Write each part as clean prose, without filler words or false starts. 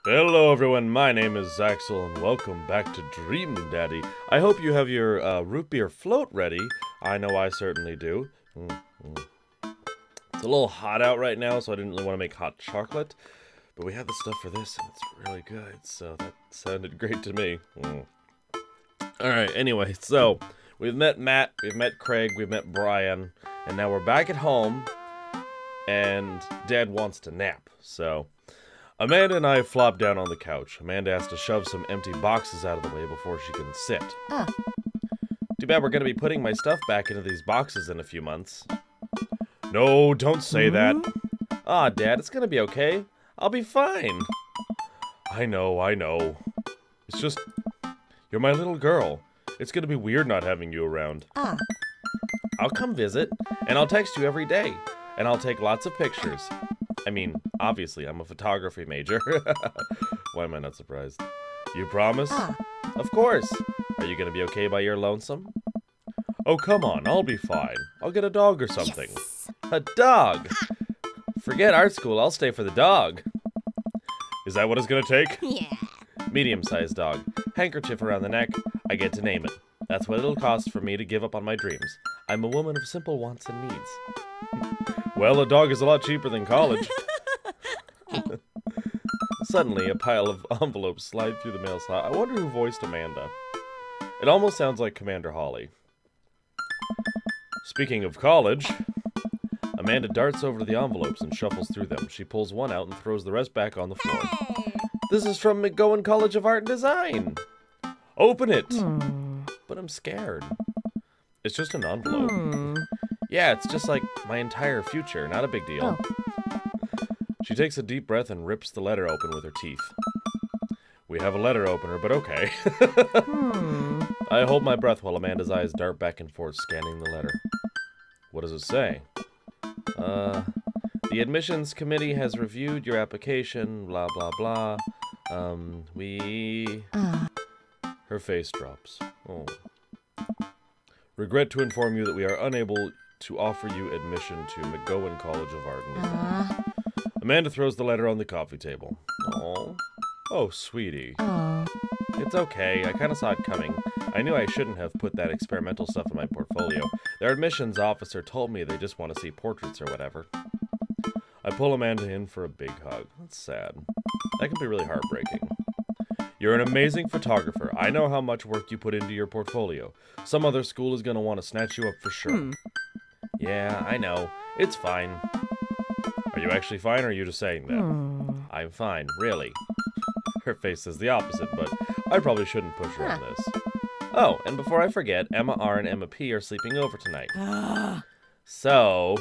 Hello everyone, my name is Zaxel and welcome back to Dream Daddy. I hope you have your root beer float ready. I know I certainly do. It's a little hot out right now, so I didn't really want to make hot chocolate. But we have the stuff for this and it's really good, so that sounded great to me. Alright, anyway, so we've met Matt, we've met Craig, we've met Brian, and now we're back at home and Dad wants to nap, so Amanda and I flop down on the couch. Amanda has to shove some empty boxes out of the way before she can sit. Too bad we're going to be putting my stuff back into these boxes in a few months. No, don't say that. Dad, it's going to be okay. I'll be fine. I know. It's just, you're my little girl. It's going to be weird not having you around. I'll come visit, and I'll text you every day, and I'll take lots of pictures. I mean, obviously, I'm a photography major. Why am I not surprised? You promise? Of course. Are you gonna be okay by your lonesome? Oh, come on, I'll be fine. I'll get a dog or something. Yes. A dog? Forget art school, I'll stay for the dog. Is that what it's gonna take? Yeah. Medium-sized dog. Handkerchief around the neck. I get to name it. That's what it'll cost for me to give up on my dreams. I'm a woman of simple wants and needs. Well, a dog is a lot cheaper than college. Suddenly, a pile of envelopes slide through the mail slot. I wonder who voiced Amanda. It almost sounds like Commander Holly. Speaking of college, Amanda darts over to the envelopes and shuffles through them. She pulls one out and throws the rest back on the floor. This is from McGowan College of Art and Design. Open it. But I'm scared. It's just an envelope. Yeah, it's just like my entire future. Not a big deal. She takes a deep breath and rips the letter open with her teeth. We have a letter opener, but okay. I hold my breath while Amanda's eyes dart back and forth, scanning the letter. What does it say? The admissions committee has reviewed your application, blah, blah, blah. Her face drops. Oh. Regret to inform you that we are unable to offer you admission to McGowan College of Art and Design. Amanda throws the letter on the coffee table. Oh, sweetie. It's okay. I kind of saw it coming. I knew I shouldn't have put that experimental stuff in my portfolio. Their admissions officer told me they just want to see portraits or whatever. I pull Amanda in for a big hug. That's sad. That can be really heartbreaking. You're an amazing photographer. I know how much work you put into your portfolio. Some other school is going to want to snatch you up for sure. Yeah, I know. It's fine. Are you actually fine, or are you just saying that? I'm fine, really. Her face says the opposite, but I probably shouldn't push her on this. Oh, and before I forget, Emma R and Emma P are sleeping over tonight. So,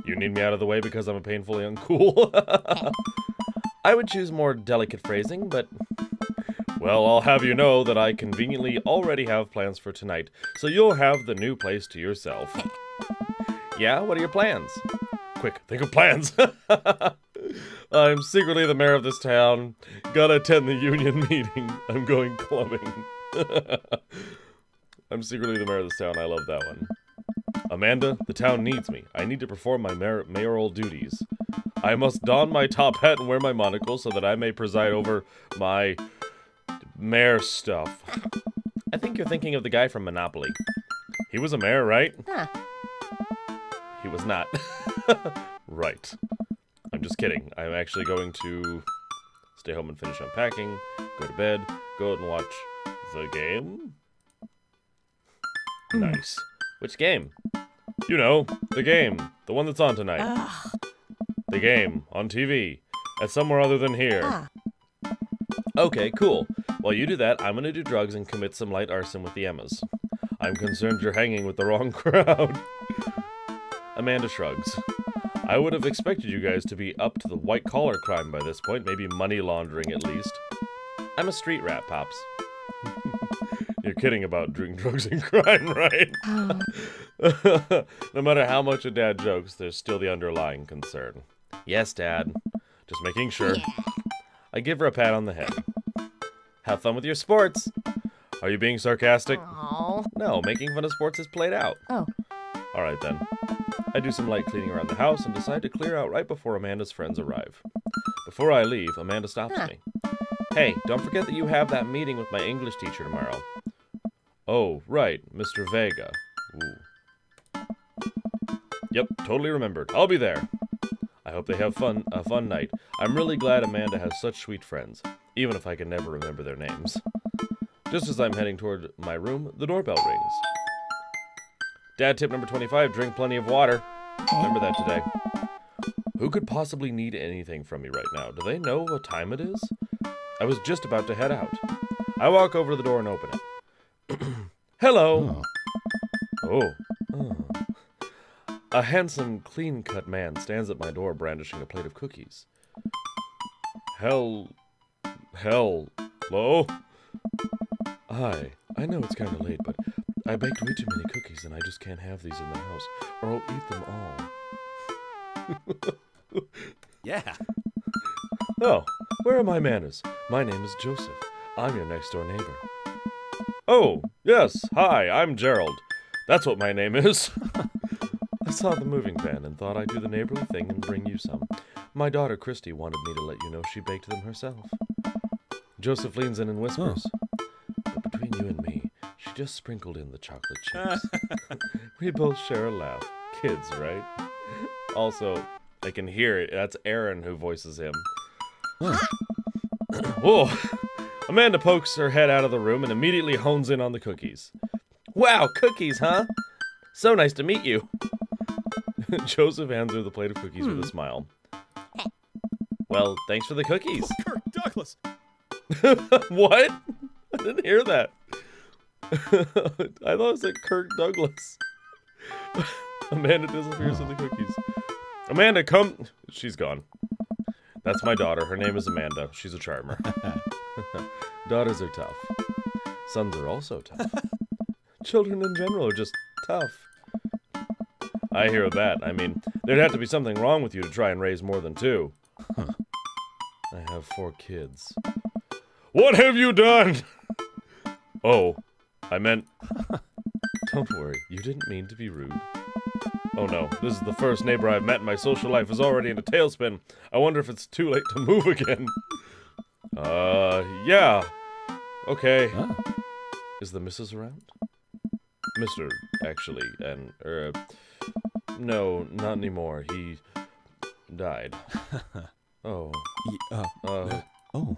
you need me out of the way because I'm painfully uncool? I would choose more delicate phrasing, but well, I'll have you know that I conveniently already have plans for tonight, so you'll have the new place to yourself. Yeah, what are your plans? Quick, think of plans! I'm secretly the mayor of this town. Gotta attend the union meeting. I'm going clubbing. I'm secretly the mayor of this town. I love that one. Amanda, the town needs me. I need to perform my mayoral duties. I must don my top hat and wear my monocle so that I may preside over my mayor stuff. I think you're thinking of the guy from Monopoly. He was a mayor, right? He was not. Right. I'm just kidding. I'm actually going to stay home and finish unpacking, go to bed, go out and watch the game. Nice. Which game? You know, the game. The one that's on tonight. The game. On TV. At somewhere other than here. Okay, cool. While you do that, I'm gonna do drugs and commit some light arson with the Emmas. I'm concerned you're hanging with the wrong crowd. Amanda shrugs. I would have expected you guys to be up to the white-collar crime by this point, maybe money laundering at least. I'm a street rat, Pops. You're kidding about doing drugs and crime, right? No matter how much a dad jokes, there's still the underlying concern. Yes, Dad. Just making sure. Yeah. I give her a pat on the head. Have fun with your sports. Are you being sarcastic? No, making fun of sports is played out. Alright then. I do some light cleaning around the house and decide to clear out right before Amanda's friends arrive. Before I leave, Amanda stops me. Hey, don't forget that you have that meeting with my English teacher tomorrow. Oh, right, Mr. Vega. Ooh. Yep, totally remembered. I'll be there. I hope they have a fun night. I'm really glad Amanda has such sweet friends, even if I can never remember their names. Just as I'm heading toward my room, the doorbell rings. Dad tip number 25, drink plenty of water. Remember that today. Who could possibly need anything from me right now? Do they know what time it is? I was just about to head out. I walk over to the door and open it. Hello! Oh. A handsome, clean-cut man stands at my door brandishing a plate of cookies. Hello? Hi. I know it's kind of late, but I baked way too many cookies and I just can't have these in the house, or I'll eat them all. Yeah. Oh, where are my manners? My name is Joseph. I'm your next-door neighbor. Oh, yes. Hi, I'm Gerald. That's what my name is. I saw the moving van and thought I'd do the neighborly thing and bring you some. My daughter Christy wanted me to let you know she baked them herself. Joseph leans in and whispers, but between you and me, she just sprinkled in the chocolate chips. We both share a laugh. Kids, right? Also, I can hear it. That's Aaron who voices him. Whoa! Amanda pokes her head out of the room and immediately hones in on the cookies. Wow, cookies, huh? So nice to meet you. Joseph hands her the plate of cookies with a smile. Well, thanks for the cookies. Kirk Douglas! What? I didn't hear that. I thought it said Kirk Douglas. Amanda disappears with the cookies. Amanda, come. She's gone. That's my daughter. Her name is Amanda. She's a charmer. Daughters are tough. Sons are also tough. Children in general are just tough. I hear that. I mean, there'd have to be something wrong with you to try and raise more than 2. I have 4 kids. What have you done? Oh, I meant... Don't worry, you didn't mean to be rude. Oh no, this is the first neighbor I've met and my social life is already in a tailspin. I wonder if it's too late to move again. Yeah. Okay. Is the missus around? Mr. actually, and, no, not anymore. He died. Oh. Oh.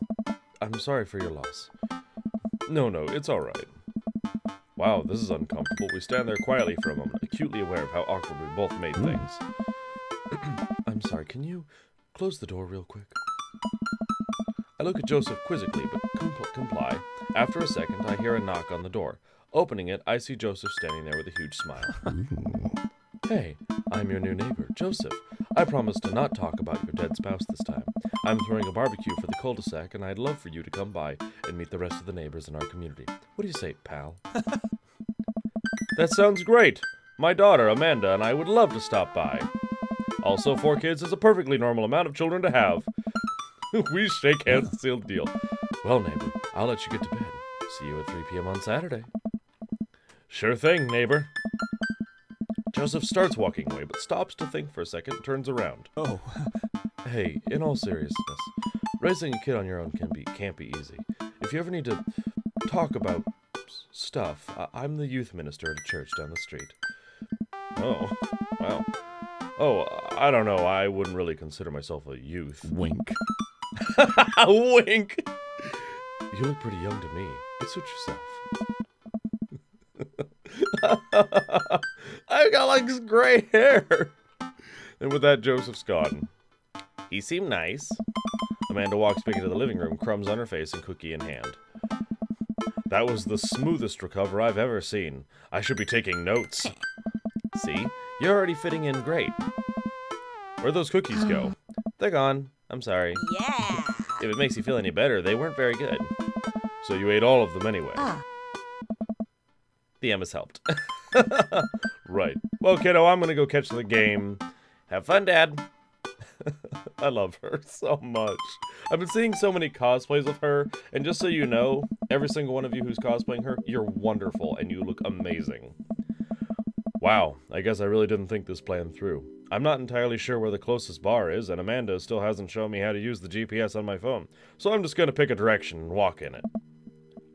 I'm sorry for your loss. No, it's alright. Wow, this is uncomfortable. We stand there quietly for a moment, acutely aware of how awkward we both made things. I'm sorry, can you close the door real quick? I look at Joseph quizzically, but comply. After a second, I hear a knock on the door. Opening it, I see Joseph standing there with a huge smile. Hey, I'm your new neighbor, Joseph. I promised to not talk about your dead spouse this time. I'm throwing a barbecue for the cul-de-sac, and I'd love for you to come by and meet the rest of the neighbors in our community. What do you say, pal? That sounds great. My daughter, Amanda, and I would love to stop by. Also, 4 kids is a perfectly normal amount of children to have. We shake hands and seal the deal. Well, neighbor, I'll let you get to bed. See you at 3 p.m. on Saturday. Sure thing, neighbor. Joseph starts walking away, but stops to think for a second and turns around. Oh. Hey, in all seriousness, raising a kid on your own can't be easy. If you ever need to talk about stuff, I'm the youth minister at a church down the street. Oh, well. Oh, I don't know. I wouldn't really consider myself a youth. Wink. Wink! You look pretty young to me. It suits yourself. I've got like gray hair. And with that, Joseph's gone. He seemed nice. Amanda walks back into the living room, crumbs on her face and cookie in hand. That was the smoothest recover I've ever seen. I should be taking notes. See? You're already fitting in great. Where'd those cookies go? They're gone. I'm sorry. Yeah. If it makes you feel any better, they weren't very good. So you ate all of them anyway. The M has helped. Right. Well, kiddo, I'm gonna go catch the game. Have fun, Dad. I love her so much. I've been seeing so many cosplays of her, and just so you know, every single one of you who's cosplaying her, you're wonderful, and you look amazing. Wow, I guess I really didn't think this plan through. I'm not entirely sure where the closest bar is, and Amanda still hasn't shown me how to use the GPS on my phone, so I'm just gonna pick a direction and walk in it.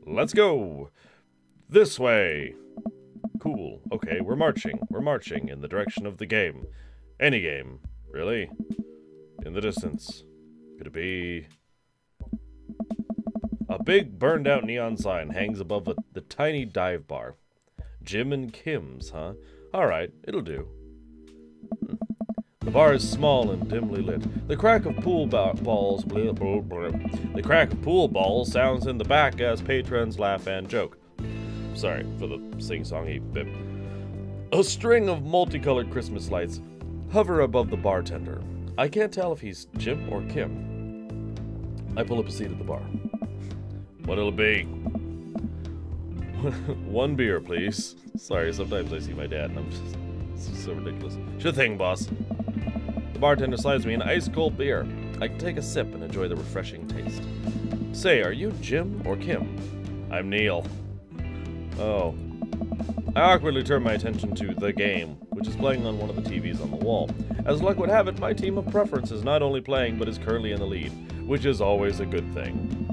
Let's go! This way! Cool. Okay, we're marching. We're marching in the direction of the game. Any game, really. In the distance. Could it be... A big burned-out neon sign hangs above the tiny dive bar. Jim and Kim's, huh? Alright, it'll do. The bar is small and dimly lit. The crack of pool balls... The crack of pool balls sounds in the back as patrons laugh and joke. Sorry for the sing-songy bit. A string of multicolored Christmas lights hover above the bartender. I can't tell if he's Jim or Kim. I pull up a seat at the bar. What'll it be? One beer, please. Sorry, sometimes I see my dad and I'm just... This is so ridiculous. Sure thing, boss. The bartender slides me an ice-cold beer. I take a sip and enjoy the refreshing taste. Say, are you Jim or Kim? I'm Neil. Oh. I awkwardly turn my attention to the game, which is playing on one of the TVs on the wall. As luck would have it, my team of preference is not only playing, but is currently in the lead, which is always a good thing.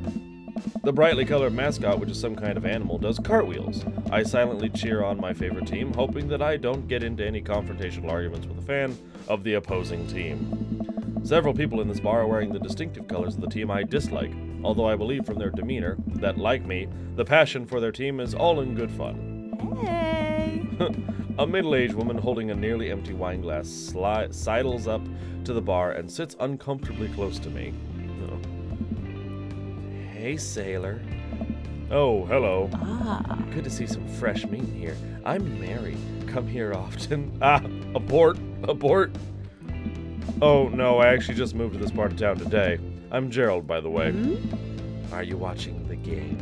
The brightly colored mascot, which is some kind of animal, does cartwheels. I silently cheer on my favorite team, hoping that I don't get into any confrontational arguments with a fan of the opposing team. Several people in this bar are wearing the distinctive colors of the team I dislike, although I believe from their demeanor that, like me, the passion for their team is all in good fun. Hey! A middle-aged woman holding a nearly empty wine glass sidles up to the bar and sits uncomfortably close to me. Hey, sailor. Oh, hello. Ah. Good to see some fresh meat here. I'm Mary. Come here often. Ah, abort. Abort. Oh, no, I actually just moved to this part of town today. I'm Gerald, by the way. Mm-hmm. Are you watching the game?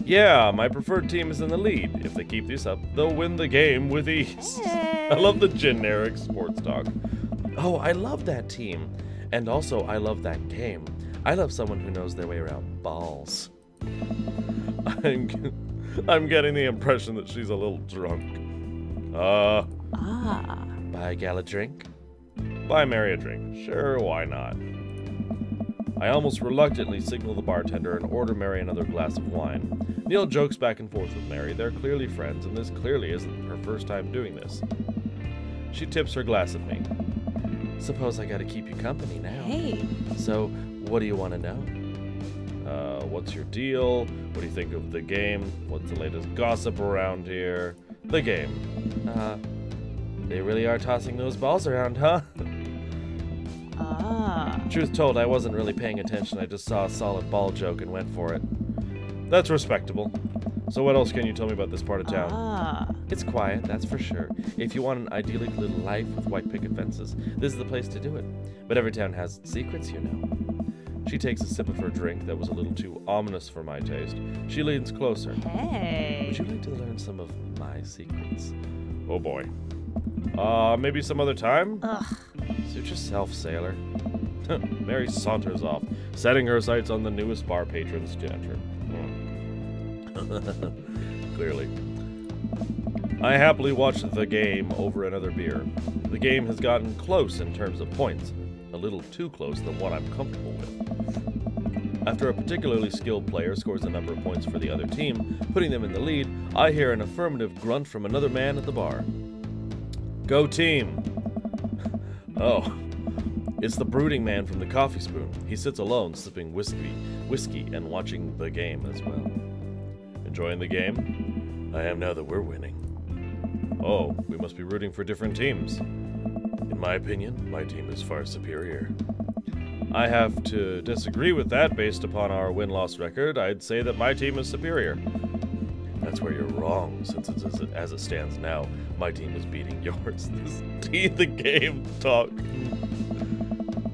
Yeah, my preferred team is in the lead. If they keep this up, they'll win the game with ease. Hey. I love the generic sports talk. Oh, I love that team. And also, I love that game. I love someone who knows their way around balls. I'm getting the impression that she's a little drunk. Ah. Buy a gal a drink? Buy Mary a drink. Sure, why not? I almost reluctantly signal the bartender and order Mary another glass of wine. Neil jokes back and forth with Mary. They're clearly friends, and this clearly isn't her first time doing this. She tips her glass at me. Suppose I gotta keep you company now. Hey. So, what do you want to know? What's your deal? What do you think of the game? What's the latest gossip around here? The game. They really are tossing those balls around, huh? Ah. Truth told, I wasn't really paying attention. I just saw a solid ball joke and went for it. That's respectable. So what else can you tell me about this part of town? Ah. It's quiet, that's for sure. If you want an idyllic little life with white picket fences, this is the place to do it. But every town has its secrets, you know. She takes a sip of her drink that was a little too ominous for my taste. She leans closer. Hey. Would you like to learn some of my secrets? Oh boy. Maybe some other time? Ugh. Suit yourself, sailor. Mary saunters off, setting her sights on the newest bar patrons to enter. Clearly. I happily watch the game over another beer. The game has gotten close in terms of points, a little too close than what I'm comfortable with. After a particularly skilled player scores a number of points for the other team, putting them in the lead, I hear an affirmative grunt from another man at the bar. Go team! Oh, it's the brooding man from the Coffee Spoon. He sits alone, sipping whiskey and watching the game as well. Enjoying the game? I am now that we're winning. Oh, we must be rooting for different teams. In my opinion, my team is far superior. I have to disagree with that based upon our win-loss record. I'd say that my team is superior. That's where you're wrong, since as it stands now, my team is beating yours. This the game talk.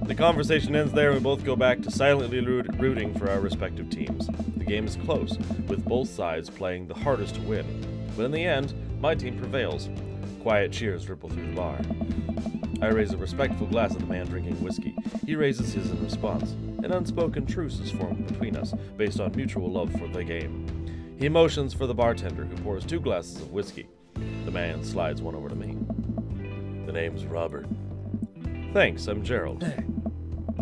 The conversation ends there and we both go back to silently rooting for our respective teams. The game is close, with both sides playing the hardest to win. But in the end, my team prevails. Quiet cheers ripple through the bar. I raise a respectful glass at the man drinking whiskey. He raises his in response. An unspoken truce is formed between us, based on mutual love for the game. He motions for the bartender, who pours 2 glasses of whiskey. The man slides one over to me. The name's Robert. Thanks, I'm Gerald.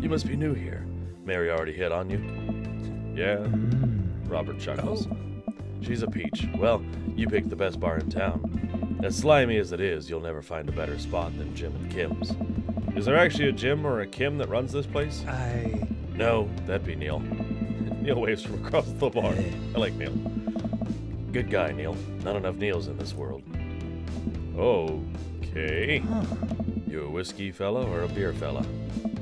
You must be new here. Mary already hit on you? Yeah, Robert chuckles. She's a peach. Well, you picked the best bar in town. As slimy as it is, you'll never find a better spot than Jim and Kim's. Is there actually a Jim or a Kim that runs this place? No, that'd be Neil. Neil waves from across the bar. I like Neil. Good guy, Neil. Not enough Neils in this world. Okay. You a whiskey fella or a beer fella?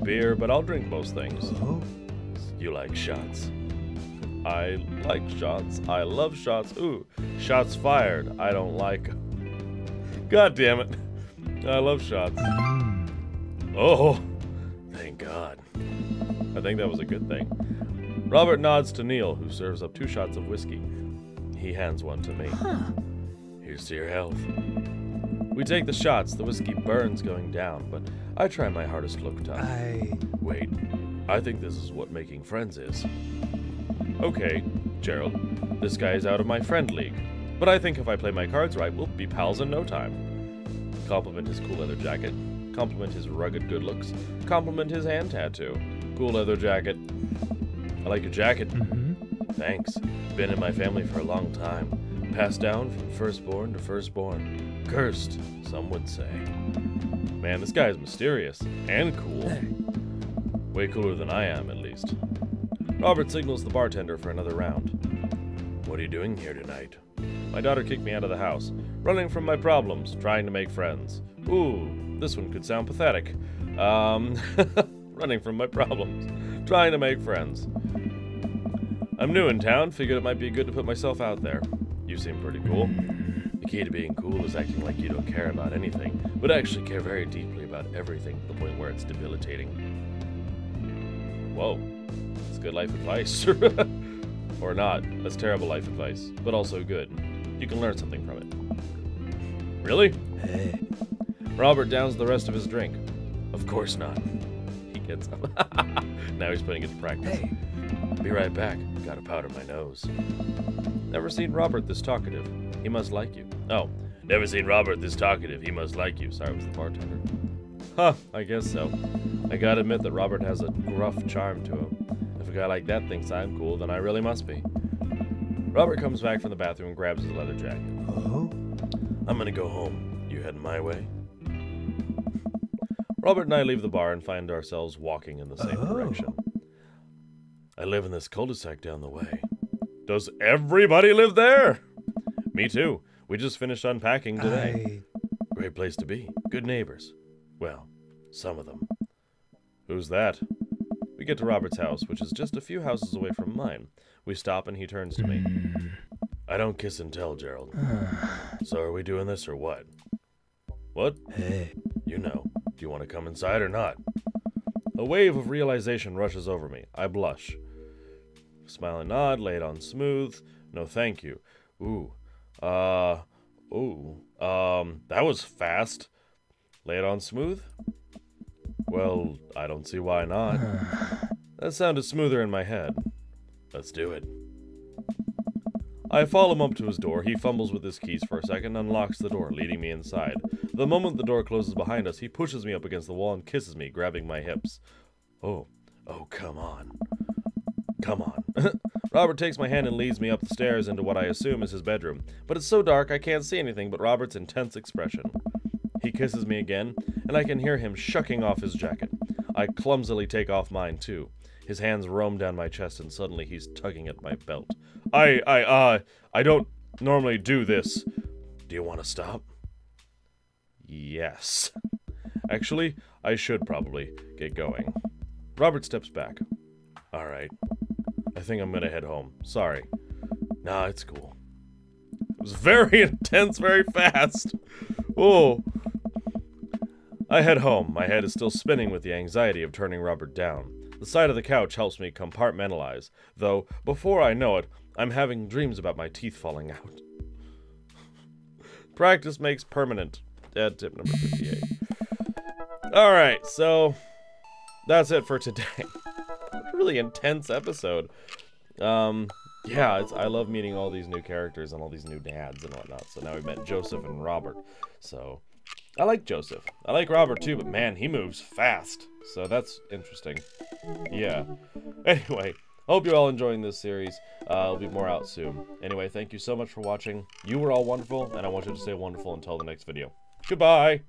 Beer, but I'll drink most things. You like shots. I like shots. I love shots. Ooh, shots fired. I don't like 'em. God damn it. I love shots. Oh, thank God. I think that was a good thing. Robert nods to Neil, who serves up 2 shots of whiskey. He hands one to me. Here's to your health. We take the shots. The whiskey burns going down, but I try my hardest to look tough. Wait, I think this is what making friends is. Okay, Gerald, this guy is out of my friend league, but I think if I play my cards right, we'll be pals in no time. Compliment his cool leather jacket. Compliment his rugged good looks. Compliment his hand tattoo. Cool leather jacket. I like your jacket. Thanks. Been in my family for a long time. Passed down from firstborn to firstborn. Cursed, some would say. Man, this guy is mysterious and cool. Way cooler than I am, at least. Robert signals the bartender for another round. What are you doing here tonight? My daughter kicked me out of the house. Running from my problems, trying to make friends. Ooh, this one could sound pathetic. Running from my problems, trying to make friends. I'm new in town, figured it might be good to put myself out there. You seem pretty cool. The key to being cool is acting like you don't care about anything, but actually care very deeply about everything to the point where it's debilitating. Whoa, that's good life advice. Or not, that's terrible life advice, but also good. You can learn something from it. Really? Robert downs the rest of his drink. Of course not. He gets up. Now he's putting it to practice. Be right back. Gotta powder my nose. Never seen Robert this talkative. He must like you. Oh, never seen Robert this talkative. He must like you. Sorry, it was the bartender. Huh, I guess so. I gotta admit that Robert has a gruff charm to him. If a guy like that thinks I'm cool, then I really must be. Robert comes back from the bathroom and grabs his leather jacket. I'm gonna go home. You heading my way? Robert and I leave the bar and find ourselves walking in the same direction. I live in this cul-de-sac down the way. Does everybody live there? Me too. We just finished unpacking today. Great place to be. Good neighbors. Well, some of them. Who's that? We get to Robert's house, which is just a few houses away from mine. We stop and he turns to me. I don't kiss and tell, Gerald. So are we doing this or what? What? You know. Do you want to come inside or not? A wave of realization rushes over me. I blush. Smile and nod, lay it on smooth. No thank you. That was fast. Lay it on smooth? Well, I don't see why not. That sounded smoother in my head. Let's do it. I follow him up to his door. He fumbles with his keys for a second, unlocks the door, leading me inside. The moment the door closes behind us, he pushes me up against the wall and kisses me, grabbing my hips. Oh, come on. Come on. Robert takes my hand and leads me up the stairs into what I assume is his bedroom. But it's so dark I can't see anything but Robert's intense expression. He kisses me again, and I can hear him shucking off his jacket. I clumsily take off mine, too. His hands roam down my chest, and suddenly he's tugging at my belt. I don't normally do this. Do you want to stop? Yes. Actually, I should probably get going. Robert steps back. All right. I think I'm gonna head home. Sorry. Nah, it's cool. It was very intense, very fast. Oh. I head home. My head is still spinning with the anxiety of turning Robert down. The side of the couch helps me compartmentalize, though before I know it, I'm having dreams about my teeth falling out. Practice makes permanent. Dad tip number 58. Alright, so that's it for today. Really intense episode. Yeah, I love meeting all these new characters and all these new dads and whatnot. So now we met Joseph and Robert. So I like Joseph. I like Robert too, but man, he moves fast. So that's interesting. Yeah. Anyway, hope you're all enjoying this series. There'll be more out soon. Anyway, thank you so much for watching. You were all wonderful, and I want you to stay wonderful until the next video. Goodbye!